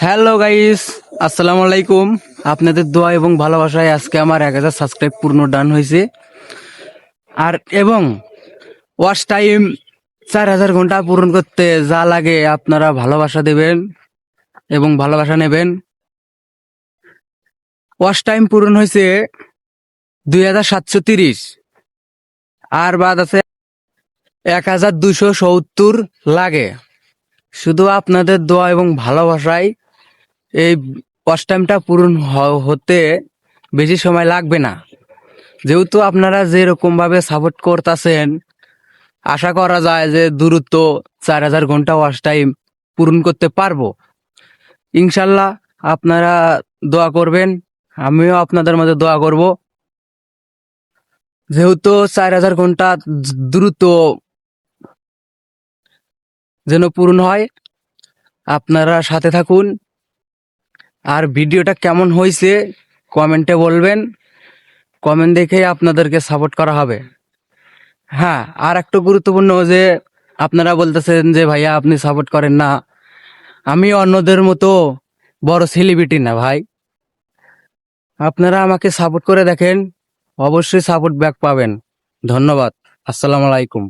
Hello guys, আসসালামু আলাইকুম। আপনাদের দোয়া এবং ভালোবাসায় আজকে আমার 1000 সাবস্ক্রাইব পূর্ণ ডান হয়েছে। আর এবং ওয়াচ টাইম 4000 ঘন্টা পূরণ করতে যা লাগে আপনারা ভালোবাসা দেবেন এবং ভালোবাসা নেবেন। ওয়াচ টাইম পূরণ হয়েছে 2730, আর বাদ আছে 1270 লাগে। শুধু আপনাদের দোয়া এবং ভালোবাসায় এই ওয়াচ টাইমটা পূরণ হতে বেশি সময় লাগবে না। যেহেতু আপনারা যেরকম ভাবে সাপোর্ট করতেছেন, আশা করা যায় যে দ্রুত 4000 ঘন্টা ওয়াচ টাইম পূরণ করতে পারবো ইনশাল্লাহ। আপনারা দোয়া করবেন, আমিও আপনাদের মাঝে দোয়া করব। যেহেতু 4000 ঘন্টা দ্রুত যেন পূরণ হয়, আপনারা সাথে থাকুন। আর ভিডিওটা কেমন হয়েছে কমেন্টে বলবেন, কমেন্ট দেখেই আপনাদেরকে সাপোর্ট করা হবে। হ্যাঁ, আর একটা গুরুত্বপূর্ণ যে আপনারা বলতেছেন যে ভাইয়া আপনি সাপোর্ট করেন না। আমি অন্যদের মতো বড় সেলিব্রিটি না ভাই, আপনারা আমাকে সাপোর্ট করে দেখেন, অবশ্যই সাপোর্ট ব্যাক পাবেন। ধন্যবাদ। আসসালামু আলাইকুম।